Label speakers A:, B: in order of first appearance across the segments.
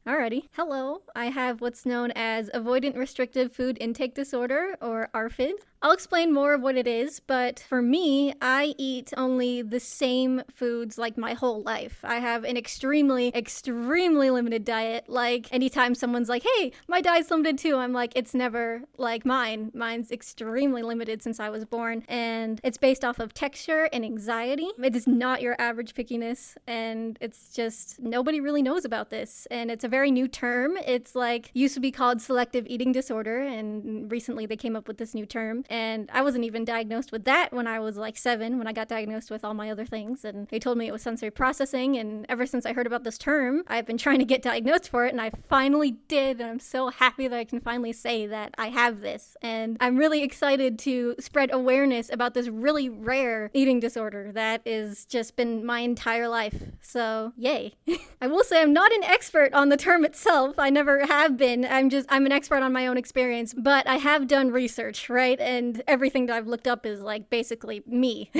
A: Alrighty. Hello. I have what's known as Avoidant Restrictive Food Intake Disorder, or ARFID. I'll explain more of what it is, but for me, I eat only the same foods like my whole life. I have an extremely limited diet. Like, anytime someone's like, hey, my diet's limited too, I'm like, it's never like mine. Mine's extremely limited since I was born, and it's based off of texture and anxiety. It is not your average pickiness, and it's just, nobody really knows about this, and it's a very new term. It's like, used to be called selective eating disorder, and recently they came up with this new term. And I wasn't even diagnosed with that when I was like 7, when I got diagnosed with all my other things. And they told me it was sensory processing. And ever since I heard about this term, I've been trying to get diagnosed for it. And I finally did. And I'm so happy that I can finally say that I have this. And I'm really excited to spread awareness about this really rare eating disorder that has just been my entire life. So, yay. I will say I'm not an expert on the term itself. I never have been. I'm an expert on my own experience. But I have done research, right? And everything that I've looked up is like basically me.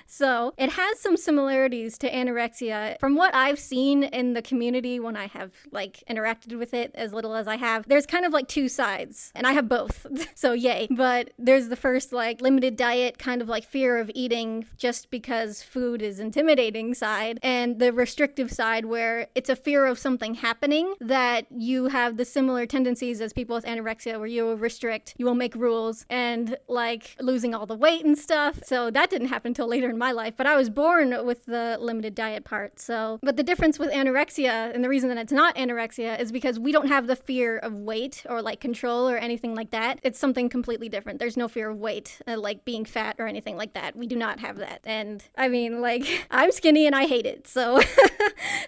A: So it has some similarities to anorexia. From what I've seen in the community when I have like interacted with it as little as I have, there's kind of like two sides, and I have both. So yay. But there's the first like limited diet, kind of like fear of eating just because food is intimidating side, and the restrictive side where it's a fear of something happening, that you have the similar tendencies as people with anorexia where you will restrict, you will make rules, and like losing all the weight and stuff. So that didn't happen until later in my life, but I was born with the limited diet part. So, but the difference with anorexia, and the reason that it's not anorexia, is because we don't have the fear of weight or like control or anything like that. It's something completely different. There's no fear of weight, like being fat or anything like that. We do not have that. And I mean, like, I'm skinny and I hate it. So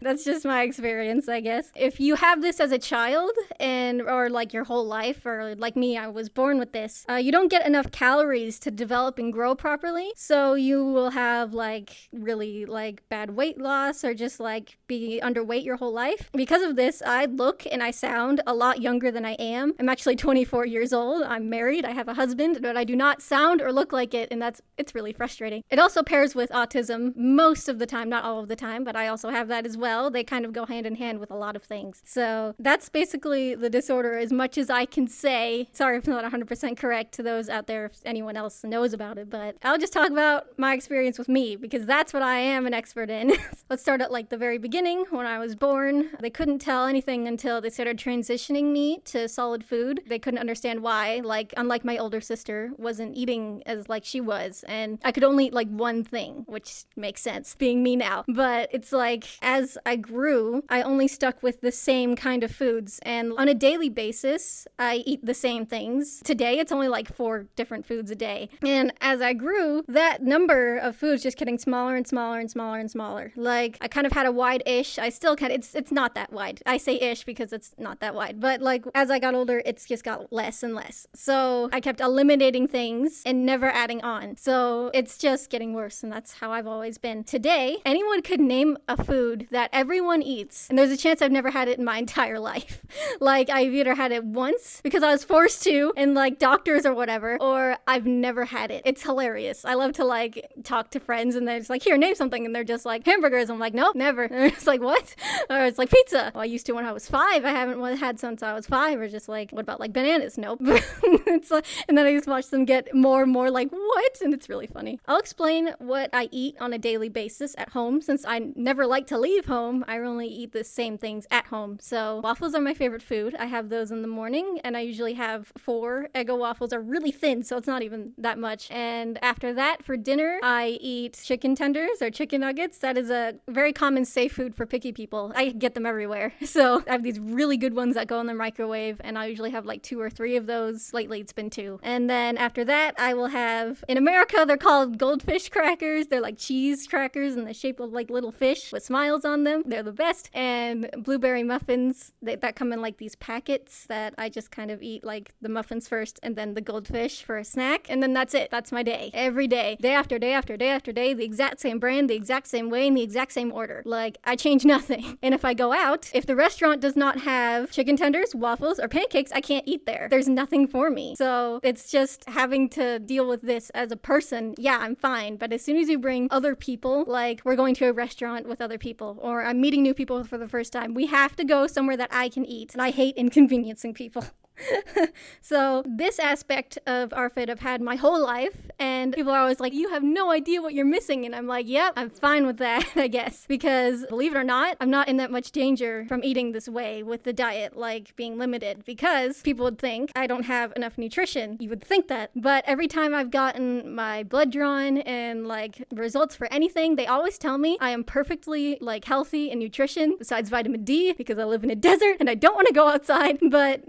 A: that's just my experience, I guess. If you have this as a child or like your whole life, or like me, I was born with this, you don't get enough calories to develop and grow properly. So you will have like really like bad weight loss, or just like be underweight your whole life. Because of this, I look and I sound a lot younger than I am. I'm actually 24 years old. I'm married. I have a husband, but I do not sound or look like it. And it's really frustrating. It also pairs with autism most of the time, not all of the time, but I also have that as well. They kind of go hand in hand with a lot of things. So that's basically the disorder as much as I can say. Sorry if I'm not 100% correct to those out there, if anyone else knows about it, but I'll just talk about my experience with me, because that's what I am an expert in. Let's start at like the very beginning. When I was born, they couldn't tell anything until they started transitioning me to solid food. They couldn't understand why, like, unlike my older sister, wasn't eating as like she was, and I could only eat like one thing, which makes sense being me now. But it's like, as I grew, I only stuck with the same kind of foods, and on a daily basis, I eat the same things. Today, it's only like 4 different foods a day. And as I grew, that number of foods just getting smaller and smaller and smaller and smaller. Like, I kind of had a wide-ish. I still kind of, it's not that wide. I say ish because it's not that wide. But like, as I got older, it's just got less and less. So I kept eliminating things and never adding on. So it's just getting worse, and that's how I've always been. Today, anyone could name a food that everyone eats, and there's a chance I've never had it in my entire life. Like, I've either had it once because I was forced to, and like doctors or whatever, or I've never had it. It's hilarious. I love to like talk to friends, and they're just like, here, name something, and they're just like, hamburgers. I'm like, nope, never. And it's like, what? Or it's like pizza. Well, I used to when I was 5. I haven't had since I was 5. Or just like, what about like bananas? Nope. It's like, and then I just watch them get more and more like, what? And it's really funny. I'll explain what I eat on a daily basis at home. Since I never like to leave home, I only eat the same things at home. So waffles are my favorite food. I have those in the morning, and I usually have 4. Eggo waffles are really thin, so it's not even that much. And after that, for dinner, I eat chicken tenders or chicken nuggets. That is a very common safe food for picky people. I get them everywhere. So I have these really good ones that go in the microwave, and I usually have like 2 or 3 of those. Lately, it's been 2. And then after that, I will have, in America, they're called goldfish crackers. They're like cheese crackers in the shape of like little fish with smiles on them. They're the best. And blueberry muffins that come in like these packets that I just kind of eat like the muffins first and then the goldfish for a snack, and then that's it. That's my day. Every day. Day after day after day after day, the exact same brand, the exact same way, in the exact same order. Like, I change nothing. And if I go out, if the restaurant does not have chicken tenders, waffles, or pancakes, I can't eat there. There's nothing for me. So it's just having to deal with this as a person. Yeah, I'm fine. But as soon as you bring other people, like we're going to a restaurant with other people, or I'm meeting new people for the first time, we have to go somewhere that I can eat. And I hate inconveniencing people. So this aspect of ARFID I've had my whole life, and people are always like, you have no idea what you're missing, and I'm like, yep, I'm fine with that, I guess, because believe it or not, I'm not in that much danger from eating this way with the diet, like being limited, because people would think I don't have enough nutrition. You would think that, but every time I've gotten my blood drawn and like results for anything, they always tell me I am perfectly like healthy in nutrition, besides vitamin D, because I live in a desert and I don't want to go outside, but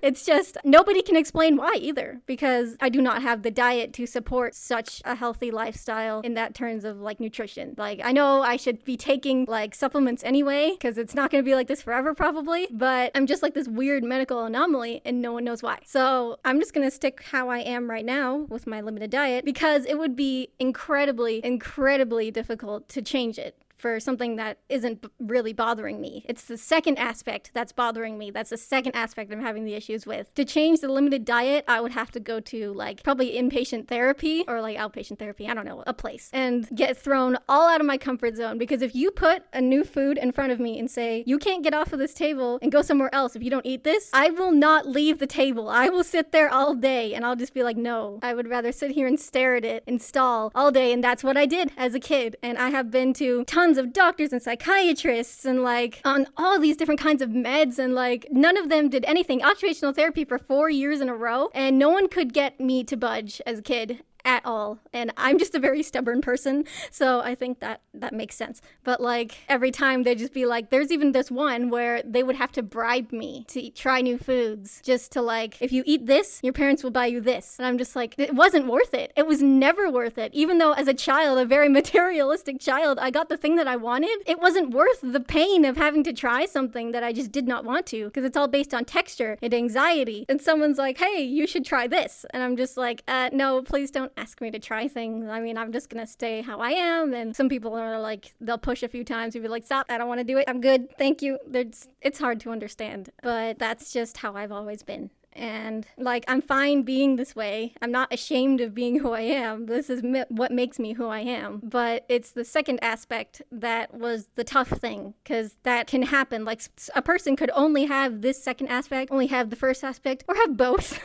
A: it's just, nobody can explain why either, because I do not have the diet to support such a healthy lifestyle in that terms of like nutrition. Like, I know I should be taking like supplements anyway, because it's not going to be like this forever probably, but I'm just like this weird medical anomaly and no one knows why. So I'm just going to stick how I am right now with my limited diet, because it would be incredibly, incredibly difficult to change it for something that isn't really bothering me. It's the second aspect that's bothering me. That's the second aspect I'm having the issues with. To change the limited diet, I would have to go to like probably inpatient therapy or like outpatient therapy, I don't know, a place, and get thrown all out of my comfort zone. Because if you put a new food in front of me and say, you can't get off of this table and go somewhere else if you don't eat this, I will not leave the table. I will sit there all day and I'll just be like, no, I would rather sit here and stare at it and stall all day. And that's what I did as a kid. And I have been to tons of doctors and psychiatrists and like on all these different kinds of meds, and like none of them did anything. Occupational therapy for 4 years in a row, and no one could get me to budge as a kid at all. And I'm just a very stubborn person, so I think that makes sense. But like every time they'd just be like, there's even this one where they would have to bribe me to try new foods, just to like, if you eat this, your parents will buy you this. And I'm just like, it wasn't worth it. It was never worth it. Even though as a child, a very materialistic child, I got the thing that I wanted, it wasn't worth the pain of having to try something that I just did not want to, because it's all based on texture and anxiety. And someone's like, hey, you should try this. And I'm just like, no, please don't ask me to try things. I mean, I'm just gonna stay how I am. And some people are like, they'll push a few times and be like, stop, I don't want to do it, I'm good, thank you. It's hard to understand, but that's just how I've always been. And like, I'm fine being this way. I'm not ashamed of being who I am. This is what makes me who I am. But it's the second aspect that was the tough thing, because that can happen. Like, a person could only have this second aspect, only have the first aspect, or have both.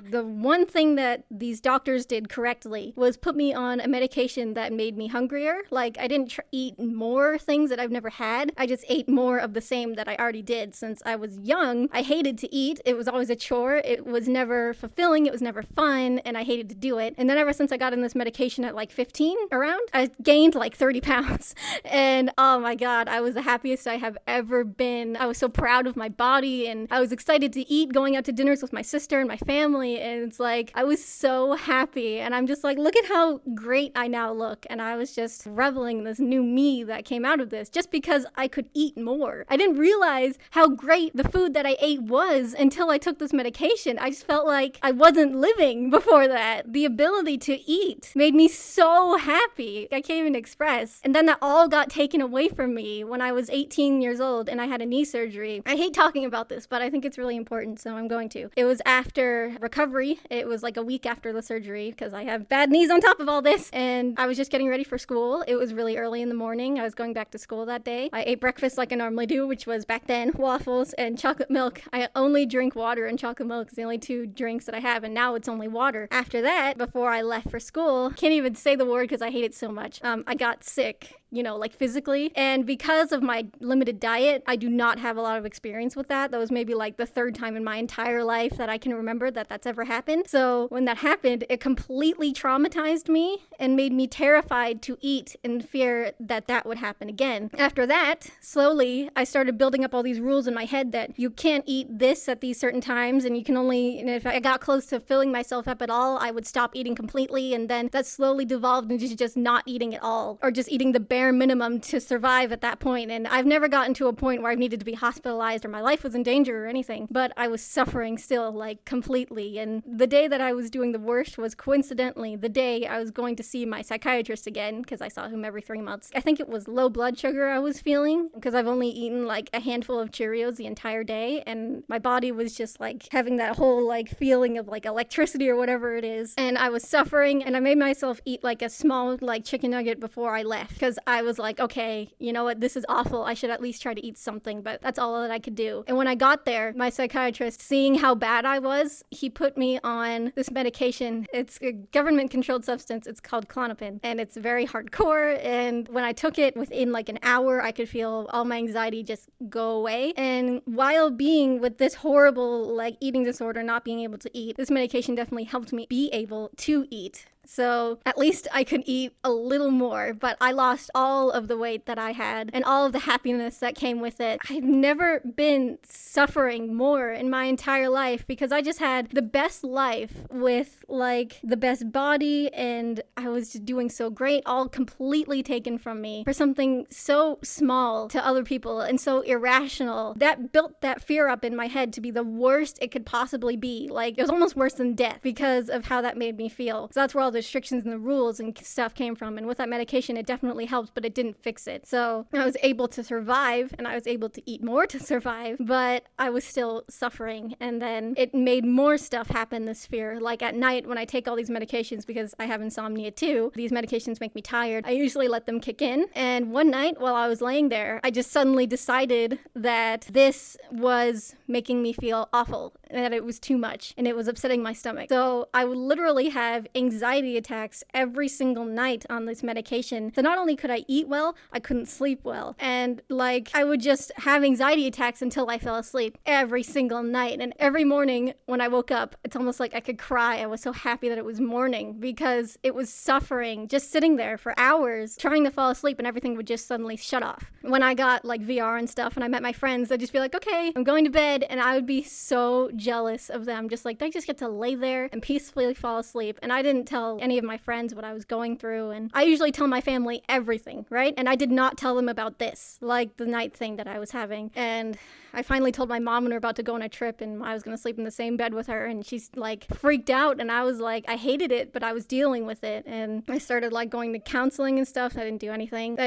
A: The one thing that these doctors did correctly was put me on a medication that made me hungrier. Like, I didn't eat more things that I've never had. I just ate more of the same that I already did. Since I was young, I hated to eat. It was always a chore. It was never fulfilling, it was never fun, and I hated to do it. And then ever since I got in this medication at like 15 around, I gained like 30 pounds. And oh my God, I was the happiest I have ever been. I was so proud of my body, and I was excited to eat, going out to dinners with my sister and my family. And it's like, I was so happy. And I'm just like, look at how great I now look. And I was just reveling in this new me that came out of this, just because I could eat more. I didn't realize how great the food that I ate was until I took this medication. I just felt like I wasn't living before that. The ability to eat made me so happy. I can't even express. And then that all got taken away from me when I was 18 years old and I had a knee surgery. I hate talking about this, but I think it's really important, so I'm going to. It was after recovery. It was like a week after the surgery, because I have bad knees on top of all this. And I was just getting ready for school. It was really early in the morning. I was going back to school that day. I ate breakfast like I normally do, which was back then waffles and chocolate milk. I only drink water and chocolate milk. It's the only two drinks that I have, and now it's only water. After that, before I left for school, can't even say the word because I hate it so much, I got sick. Like physically. And because of my limited diet, I do not have a lot of experience with that. That was maybe like the third time in my entire life that I can remember that that's ever happened. So when that happened, it completely traumatized me and made me terrified to eat in fear that that would happen again. After that, slowly, I started building up all these rules in my head that you can't eat this at these certain times, and you can only, and if I got close to filling myself up at all, I would stop eating completely. And then that slowly devolved into just not eating at all, or just eating the bare bare minimum to survive at that point. And I've never gotten to a point where I've needed to be hospitalized or my life was in danger or anything, but I was suffering still, like, completely. And the day that I was doing the worst was coincidentally the day I was going to see my psychiatrist again, because I saw him every 3 months. I think it was low blood sugar I was feeling, because I've only eaten like a handful of Cheerios the entire day, and my body was just like having that whole like feeling of like electricity or whatever it is. And I was suffering, and I made myself eat like a small like chicken nugget before I left, because I was like, okay, you know what, this is awful. I should at least try to eat something, but that's all that I could do. And when I got there, my psychiatrist, seeing how bad I was, he put me on this medication. It's a government-controlled substance. It's called Klonopin, and it's very hardcore. And when I took it, within like an hour, I could feel all my anxiety just go away. And while being with this horrible like eating disorder, not being able to eat, this medication definitely helped me be able to eat. So at least I could eat a little more, but I lost all of the weight that I had and all of the happiness that came with it. I've never been suffering more in my entire life, because I just had the best life with like the best body, and I was just doing so great, all completely taken from me for something so small to other people and so irrational. That built that fear up in my head to be the worst it could possibly be. Like, it was almost worse than death because of how that made me feel. So that's where all the restrictions and the rules and stuff came from. And with that medication, it definitely helped, but it didn't fix it. So I was able to survive, and I was able to eat more to survive, but I was still suffering. And then it made more stuff happen, this fear. Like at night when I take all these medications, because I have insomnia too, these medications make me tired. I usually let them kick in. And one night while I was laying there, I just suddenly decided that this was making me feel awful, and that it was too much, and it was upsetting my stomach. So I would literally have anxiety attacks every single night on this medication. So not only could I eat well, I couldn't sleep well. And like, I would just have anxiety attacks until I fell asleep every single night. And every morning when I woke up, it's almost like I could cry. I was so happy that it was morning, because it was suffering just sitting there for hours trying to fall asleep, and everything would just suddenly shut off. When I got like VR and stuff and I met my friends, I'd just be like, okay, I'm going to bed, and I would be so jealous of them, just like they just get to lay there and peacefully fall asleep. And I didn't tell any of my friends what I was going through, and I usually tell my family everything, right? And I did not tell them about this, like the night thing that I was having. And I finally told my mom when we were about to go on a trip, and I was going to sleep in the same bed with her, and she's like freaked out, and I was like, I hated it, but I was dealing with it. And I started like going to counseling and stuff. I didn't do anything.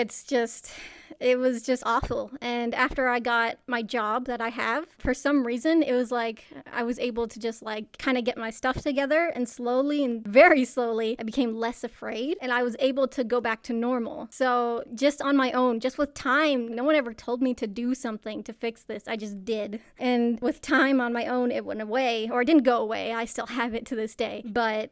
A: It was just awful. And after I got my job that I have, for some reason, it was like I was able to just like kind of get my stuff together, and slowly and very slowly I became less afraid, and I was able to go back to normal. So just on my own, just with time, no one ever told me to do something to fix this. I just did. And with time on my own, it went away, or it didn't go away. I still have it to this day, but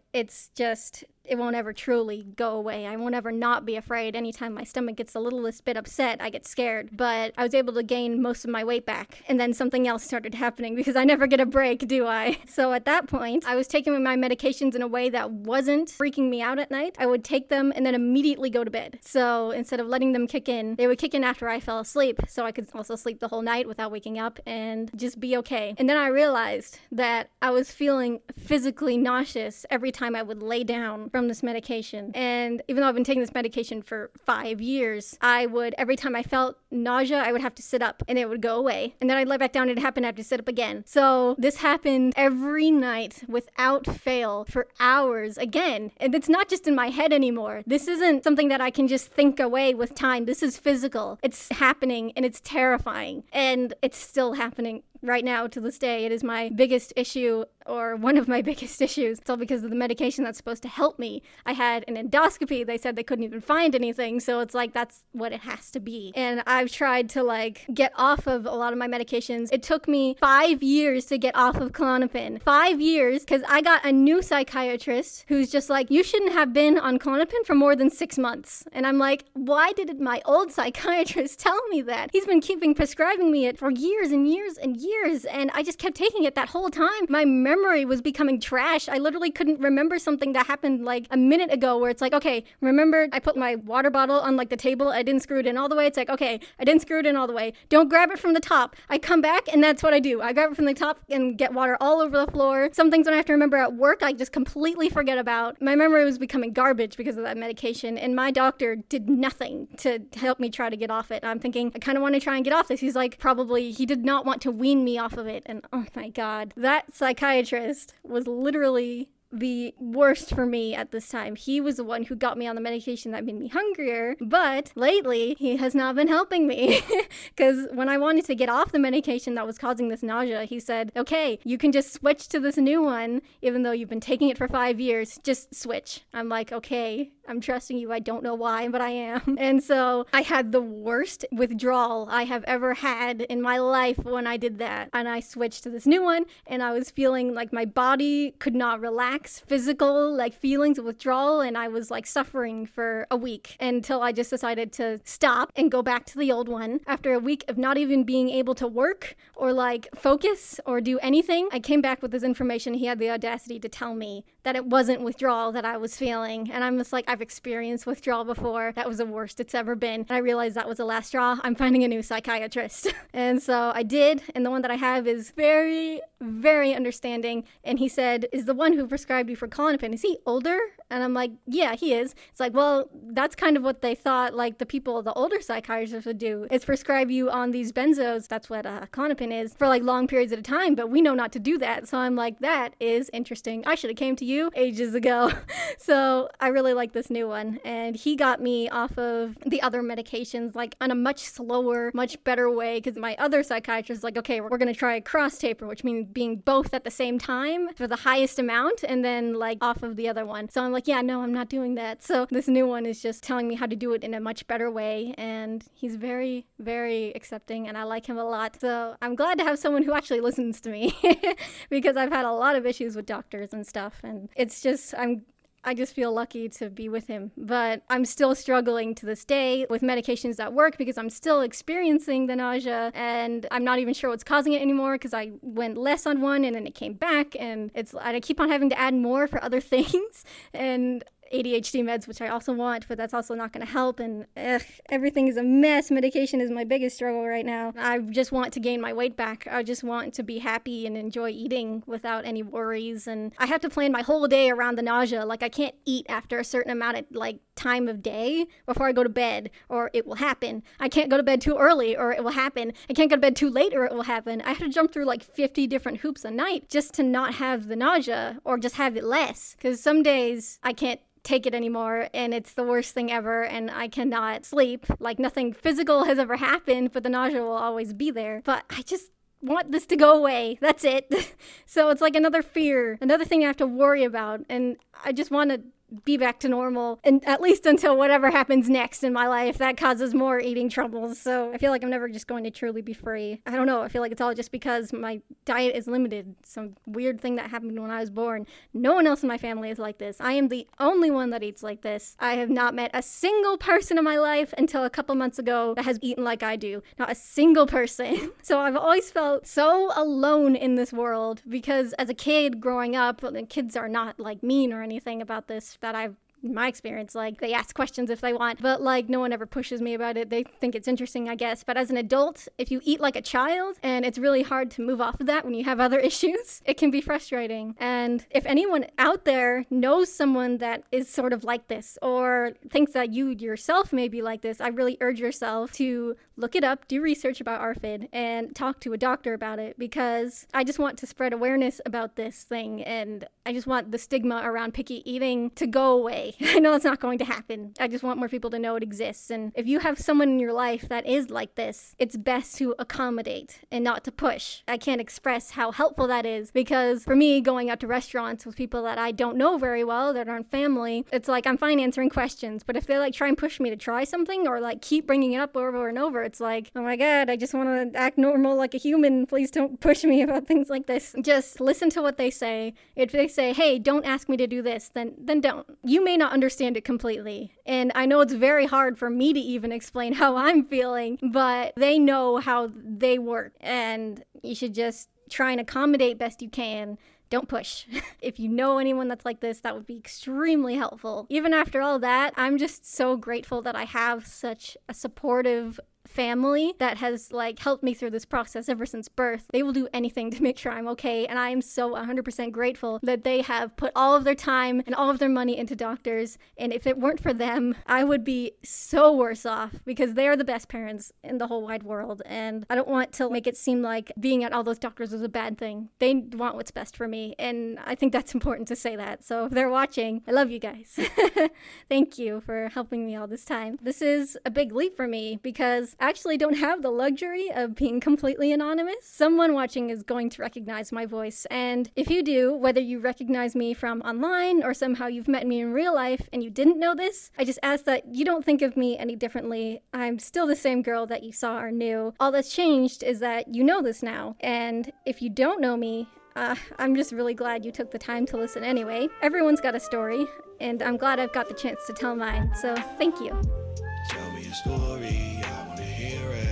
A: it won't ever truly go away. I won't ever not be afraid. Anytime my stomach gets the littlest bit upset, I get scared. But I was able to gain most of my weight back. And then something else started happening, because I never get a break, do I? So at that point, I was taking my medications in a way that wasn't freaking me out at night. I would take them and then immediately go to bed. So instead of letting them kick in, they would kick in after I fell asleep, so I could also sleep the whole night without waking up and just be okay. And then I realized that I was feeling physically nauseous every time I would lay down from this medication. And even though I've been taking this medication for 5 years, every time I felt nausea, I would have to sit up, and it would go away. And then I'd lie back down, and it'd happen, I'd have to sit up again. So this happened every night without fail for hours again. And it's not just in my head anymore. This isn't something that I can just think away with time. This is physical. It's happening, and it's terrifying. And it's still happening right now to this day. It is my biggest issue, or one of my biggest issues. It's all because of the medication that's supposed to help me. I had an endoscopy. They said they couldn't even find anything. So it's like, that's what it has to be. And I've tried to like get off of a lot of my medications. It took me 5 years to get off of Klonopin. 5 years, because I got a new psychiatrist who's just like, you shouldn't have been on Klonopin for more than 6 months. And I'm like, why did my old psychiatrist tell me that? He's been prescribing me it for years and years and years. And I just kept taking it that whole time. My memory was becoming trash. I literally couldn't remember something that happened like a minute ago where it's like, okay, remember I put my water bottle on like the table. I didn't screw it in all the way. It's like, okay, I didn't screw it in all the way. Don't grab it from the top. I come back and that's what I do. I grab it from the top and get water all over the floor. Some things when I have to remember at work, I just completely forget about. My memory was becoming garbage because of that medication, and my doctor did nothing to help me try to get off it. I'm thinking, I kind of want to try and get off this. He's like, probably, he did not want to wean me off of it. And oh my God, that psychiatrist was literally the worst for me at this time. He was the one who got me on the medication that made me hungrier, but lately he has not been helping me because when I wanted to get off the medication that was causing this nausea, he said, okay, you can just switch to this new one even though you've been taking it for 5 years. Just switch. I'm like, okay, I'm trusting you. I don't know why, but I am. And so I had the worst withdrawal I have ever had in my life when I did that. And I switched to this new one, and I was feeling like my body could not relax, physical like feelings of withdrawal, and I was like suffering for a week until I just decided to stop and go back to the old one. After a week of not even being able to work or like focus or do anything, I came back with this information. He had the audacity to tell me that it wasn't withdrawal that I was feeling. And I'm just like, I've experienced withdrawal before. That was the worst it's ever been. And I realized that was the last straw. I'm finding a new psychiatrist. And so I did. And the one that I have is very, very understanding. And he said, is the one who prescribed you for Klonopin, is he older? And I'm like, yeah, he is. It's like, well, that's kind of what they thought, like the people, the older psychiatrists would do, is prescribe you on these benzos. That's what Klonopin is, for like long periods at a time, but we know not to do that. So I'm like, that is interesting. I should have came to you ages ago. So I really like this new one. And he got me off of the other medications, like on a much slower, much better way, because my other psychiatrist is like, okay, we're going to try a cross taper, which means being both at the same time for the highest amount and then like off of the other one. So I'm like, yeah, no, I'm not doing that. So this new one is just telling me how to do it in a much better way. And he's very, very accepting, and I like him a lot. So I'm glad to have someone who actually listens to me because I've had a lot of issues with doctors and stuff. And it's just, I just feel lucky to be with him. But I'm still struggling to this day with medications that work because I'm still experiencing the nausea, and I'm not even sure what's causing it anymore because I went less on one and then it came back, and I keep on having to add more for other things. And ADHD meds, which I also want, but that's also not going to help. And everything is a mess. Medication is my biggest struggle right now. I just want to gain my weight back. I just want to be happy and enjoy eating without any worries. And I have to plan my whole day around the nausea. Like I can't eat after a certain amount of like time of day before I go to bed, or it will happen. I can't go to bed too early, or it will happen. I can't go to bed too late, or it will happen. I have to jump through like 50 different hoops a night just to not have the nausea, or just have it less. Because some days I can't take it anymore and it's the worst thing ever and I cannot sleep. Like nothing physical has ever happened, but the nausea will always be there. But I just want this to go away. That's it. So it's like another fear, another thing I have to worry about. And I just want to be back to normal, and at least until whatever happens next in my life that causes more eating troubles. So I feel like I'm never just going to truly be free. I don't know. I feel like it's all just because my diet is limited. Some weird thing that happened when I was born. No one else in my family is like this. I am the only one that eats like this. I have not met a single person in my life until a couple months ago that has eaten like I do. Not a single person. So I've always felt so alone in this world because as a kid growing up, the kids are not like mean or anything about this that I've in my experience, like they ask questions if they want, but like no one ever pushes me about it. They think it's interesting, I guess. But as an adult, if you eat like a child and it's really hard to move off of that when you have other issues, it can be frustrating. And if anyone out there knows someone that is sort of like this or thinks that you yourself may be like this, I really urge yourself to look it up, do research about ARFID, and talk to a doctor about it, because I just want to spread awareness about this thing, and I just want the stigma around picky eating to go away. I know it's not going to happen. I just want more people to know it exists. And if you have someone in your life that is like this, it's best to accommodate and not to push. I can't express how helpful that is, because for me, going out to restaurants with people that I don't know very well, that aren't family, it's like I'm fine answering questions. But if they like try and push me to try something or like keep bringing it up over and over, it's like, oh my God, I just want to act normal like a human. Please don't push me about things like this. Just listen to what they say. If they say, hey, don't ask me to do this, then don't. You may not understand it completely. And I know it's very hard for me to even explain how I'm feeling, but they know how they work. And you should just try and accommodate best you can. Don't push. If you know anyone that's like this, that would be extremely helpful. Even after all that, I'm just so grateful that I have such a supportive family that has helped me through this process ever since birth. They will do anything to make sure I'm okay, and I am so 100% grateful that they have put all of their time and all of their money into doctors. And if it weren't for them, I would be so worse off, because they are the best parents in the whole wide world, and I don't want to make it seem like being at all those doctors is a bad thing. They want what's best for me, and I think that's important to say that. So if they're watching, I love you guys. Thank you for helping me all this time. This is a big leap for me because I actually don't have the luxury of being completely anonymous. Someone watching is going to recognize my voice, and if you do, whether you recognize me from online or somehow you've met me in real life and you didn't know this, I just ask that you don't think of me any differently. I'm still the same girl that you saw or knew. All that's changed is that you know this now, and if you don't know me, I'm just really glad you took the time to listen anyway. Everyone's got a story, and I'm glad I've got the chance to tell mine, so thank you.
B: Tell me a story, I wanna hear it.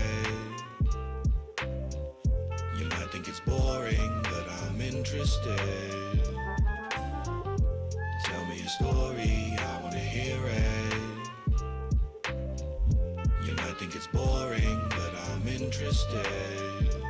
B: You might think it's boring, but I'm interested. Tell me a story, I wanna hear it. You might think it's boring, but I'm interested.